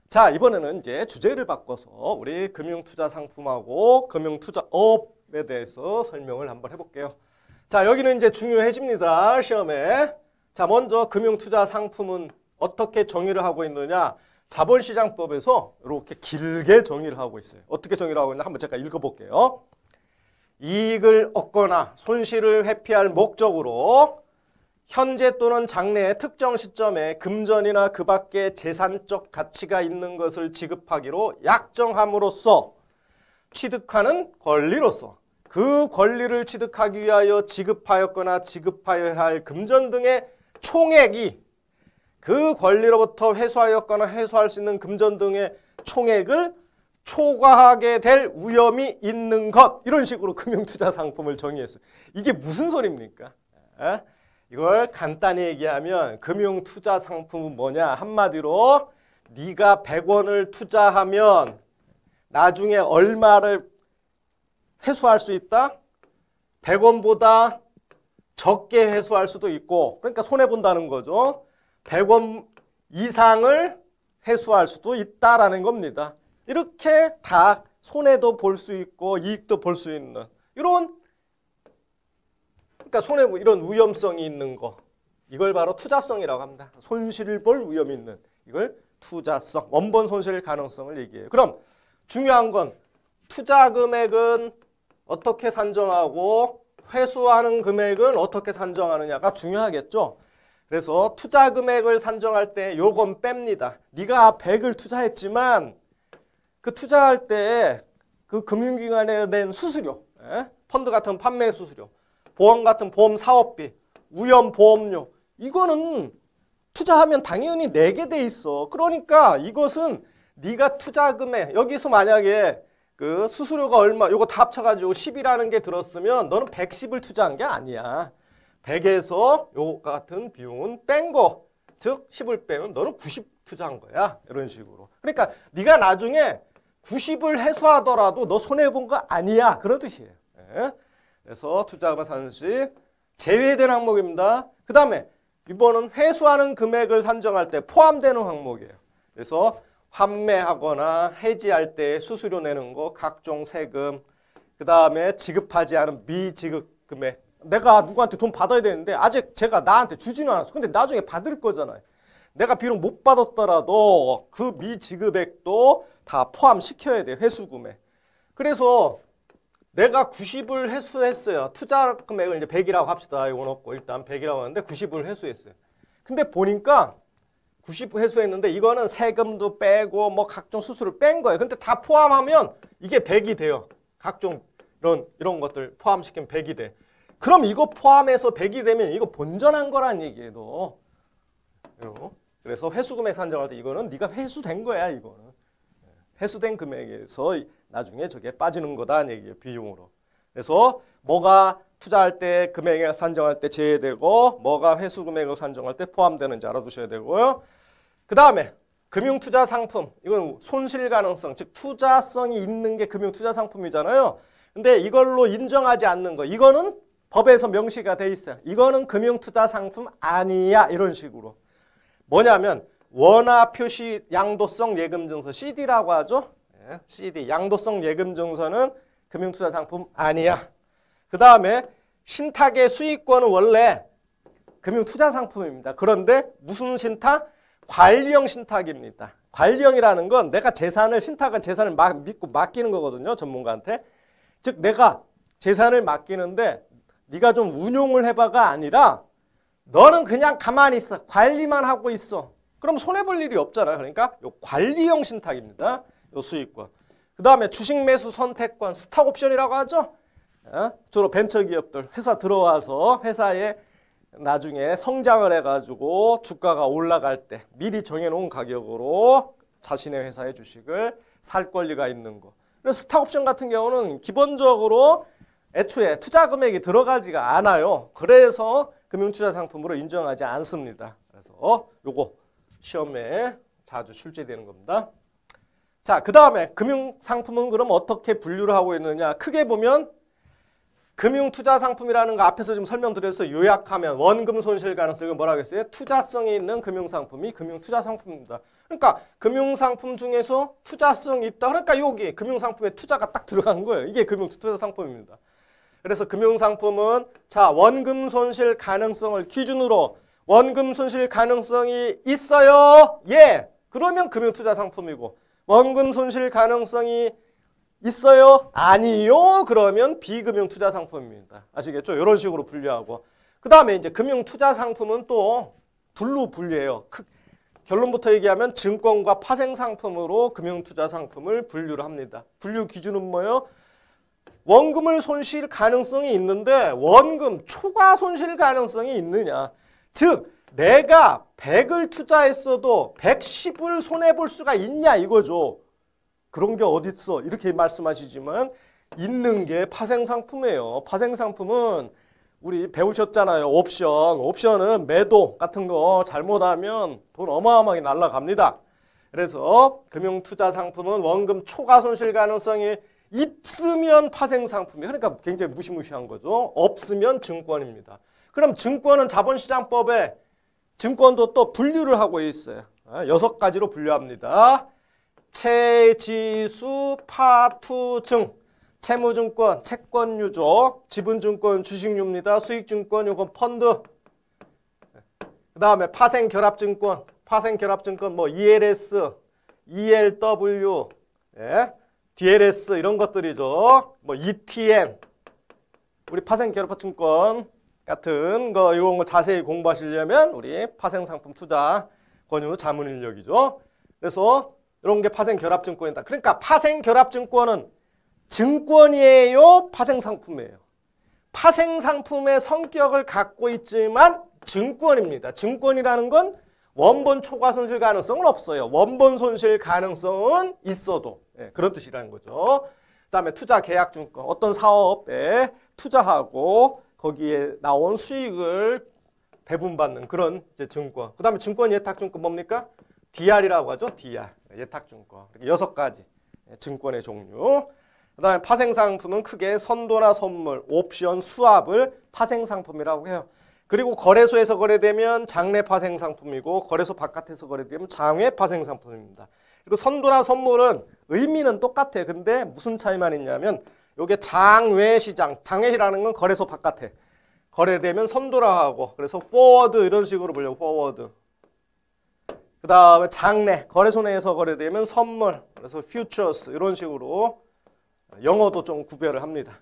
자, 이번에는 이제 주제를 바꿔서 우리 금융투자상품하고 금융투자업에 대해서 설명을 한번 해볼게요. 자, 여기는 이제 중요해집니다. 시험에. 자, 먼저 금융투자상품은 어떻게 정의를 하고 있느냐. 자본시장법에서 이렇게 길게 정의를 하고 있어요. 어떻게 정의를 하고 있나 한번 제가 읽어볼게요. 이익을 얻거나 손실을 회피할 목적으로 현재 또는 장래의 특정 시점에 금전이나 그 밖의 재산적 가치가 있는 것을 지급하기로 약정함으로써 취득하는 권리로서 그 권리를 취득하기 위하여 지급하였거나 지급하여야 할 금전 등의 총액이 그 권리로부터 회수하였거나 회수할 수 있는 금전 등의 총액을 초과하게 될 위험이 있는 것. 이런 식으로 금융투자상품을 정의했어요. 이게 무슨 소리입니까? 이걸 간단히 얘기하면 금융투자상품은 뭐냐? 한마디로 네가 100원을 투자하면 나중에 얼마를 회수할 수 있다? 100원보다 적게 회수할 수도 있고, 그러니까 손해본다는 거죠. 100원 이상을 회수할 수도 있다라는 겁니다. 이렇게 다 손해도 볼 수 있고 이익도 볼 수 있는 이런, 그러니까 손해 이런 위험성이 있는 거, 이걸 바로 투자성이라고 합니다. 손실을 볼 위험이 있는 이걸 투자성, 원본 손실 가능성을 얘기해요. 그럼 중요한 건 투자 금액은 어떻게 산정하고 회수하는 금액은 어떻게 산정하느냐가 중요하겠죠. 그래서 투자 금액을 산정할 때 요건 뺍니다. 네가 100을 투자했지만 그 투자할 때 그 금융기관에 낸 수수료, 펀드 같은 판매 수수료, 보험 같은 보험 사업비, 위험 보험료, 이거는 투자하면 당연히 내게 돼 있어. 그러니까 이것은 네가 투자 금액, 여기서 만약에 그 수수료가 얼마, 요거 다 합쳐가지고 10이라는 게 들었으면 너는 110을 투자한 게 아니야. 100에서 요 같은 비용은 뺀 거, 즉 10을 빼면 너는 90 투자한 거야. 이런 식으로. 그러니까 네가 나중에 90을 해소하더라도 너 손해본 거 아니야. 그런 뜻이에요. 그래서 투자금액 산시 제외된 항목입니다. 그 다음에 이번은 회수하는 금액을 산정할 때 포함되는 항목이에요. 그래서 환매하거나 해지할 때 수수료 내는 거, 각종 세금, 그 다음에 지급하지 않은 미지급 금액. 내가 누구한테 돈 받아야 되는데 아직 제가 나한테 주지는 않았어. 근데 나중에 받을 거잖아요. 내가 비록 못 받았더라도 그 미지급액도 다 포함시켜야 돼. 회수금액. 그래서 내가 90을 회수했어요. 투자 금액을 이제 100이라고 합시다. 이건 없고 일단 100이라고 하는데 90을 회수했어요. 근데 보니까 90 회수했는데 이거는 세금도 빼고 뭐 각종 수수료를 뺀 거예요. 근데 다 포함하면 이게 100이 돼요. 각종 이런 것들 포함시키면 100이 돼. 그럼 이거 포함해서 100이 되면 이거 본전한 거란 얘기예요. 너. 그래서 회수금액 산정할 때 이거는 네가 회수된 거야. 이거는. 회수된 금액에서 나중에 저게 빠지는 거다는 얘기예요. 비용으로. 그래서 뭐가 투자할 때 금액을 산정할 때 제외되고 뭐가 회수 금액을 산정할 때 포함되는지 알아두셔야 되고요. 그 다음에 금융투자 상품. 이건 손실 가능성, 즉 투자성이 있는 게 금융투자 상품이잖아요. 근데 이걸로 인정하지 않는 거. 이거는 법에서 명시가 돼 있어요. 이거는 금융투자 상품 아니야. 이런 식으로. 뭐냐면 원화 표시 양도성 예금증서, CD라고 하죠. CD, 양도성 예금증서는 금융투자 상품 아니야. 그 다음에 신탁의 수익권은 원래 금융투자 상품입니다. 그런데 무슨 신탁? 관리형 신탁입니다. 관리형이라는 건 내가 신탁은 재산을 믿고 맡기는 거거든요. 전문가한테. 즉 내가 재산을 맡기는데 네가 좀 운용을 해봐가 아니라 너는 그냥 가만히 있어. 관리만 하고 있어. 그럼 손해볼 일이 없잖아요. 그러니까 요 관리형 신탁입니다. 요 수익권. 그 다음에 주식 매수 선택권, 스탁옵션이라고 하죠. 주로 벤처기업들 회사 들어와서 회사에 나중에 성장을 해가지고 주가가 올라갈 때 미리 정해놓은 가격으로 자신의 회사의 주식을 살 권리가 있는 거. 그래서 스탁옵션 같은 경우는 기본적으로 애초에 투자 금액이 들어가지가 않아요. 그래서 금융투자 상품으로 인정하지 않습니다. 그래서 요거 시험에 자주 출제되는 겁니다. 자, 그 다음에 금융상품은 그럼 어떻게 분류를 하고 있느냐. 크게 보면 금융투자상품이라는 거 앞에서 좀 설명드려서 요약하면 원금 손실 가능성, 이건 뭐라고 했어요? 투자성이 있는 금융상품이 금융투자상품입니다. 그러니까 금융상품 중에서 투자성이 있다. 그러니까 여기 금융상품에 투자가 딱 들어간 거예요. 이게 금융투자상품입니다. 그래서 금융상품은 자 원금 손실 가능성을 기준으로 원금 손실 가능성이 있어요. 예. 그러면 금융투자상품이고 원금 손실 가능성이 있어요? 아니요. 그러면 비금융투자상품입니다. 아시겠죠? 이런 식으로 분류하고 그 다음에 이제 금융투자상품은 또 분류해요. 결론부터 얘기하면 증권과 파생상품으로 금융투자상품을 분류를 합니다. 분류 기준은 뭐예요? 원금을 손실 가능성이 있는데 원금 초과 손실 가능성이 있느냐. 즉 내가 100을 투자했어도 110을 손해볼 수가 있냐 이거죠. 그런 게 어딨어 이렇게 말씀하시지만 있는 게 파생상품이에요. 파생상품은 우리 배우셨잖아요. 옵션은 매도 같은 거 잘못하면 돈 어마어마하게 날라갑니다. 그래서 금융투자상품은 원금 초과 손실 가능성이 있으면 파생상품이에요. 그러니까 굉장히 무시무시한 거죠. 없으면 증권입니다. 그럼 증권은 자본시장법에 증권도 또 분류를 하고 있어요. 6가지로 분류합니다. 채지수, 파투증, 채무증권, 채권유죠, 지분증권, 주식유입니다. 수익증권, 요건 펀드. 그 다음에 파생결합증권, 뭐 ELS, ELW, 예? DLS 이런 것들이죠. 뭐 ETN, 우리 파생결합증권 같은 거 이런 거 자세히 공부하시려면 우리 파생상품 투자 권유 자문인력이죠. 그래서 이런 게 파생결합증권이다. 그러니까 파생결합증권은 증권이에요? 파생상품이에요? 파생상품의 성격을 갖고 있지만 증권입니다. 증권이라는 건 원본 초과 손실 가능성은 없어요. 원본 손실 가능성은 있어도 그런 뜻이라는 거죠. 그 다음에 투자계약증권, 어떤 사업에 투자하고 거기에 나온 수익을 배분받는 그런 이제 증권. 그 다음에 증권 예탁증권 뭡니까? DR이라고 하죠. DR, 예탁증권. 6가지 증권의 종류. 그 다음에 파생상품은 크게 선도나 선물, 옵션, 수합을 파생상품이라고 해요. 그리고 거래소에서 거래되면 장내 파생상품이고 거래소 바깥에서 거래되면 장외 파생상품입니다. 그리고 선도나 선물은 의미는 똑같아요. 근데 무슨 차이만 있냐면 이게 장외 시장, 장외라는 건 거래소 바깥에 거래되면 선도라 하고 그래서 포워드 이런 식으로 불려요. 포워드. 그 다음에 장내, 거래소 내에서 거래되면 선물, 그래서 퓨처스 이런 식으로 영어도 좀 구별을 합니다.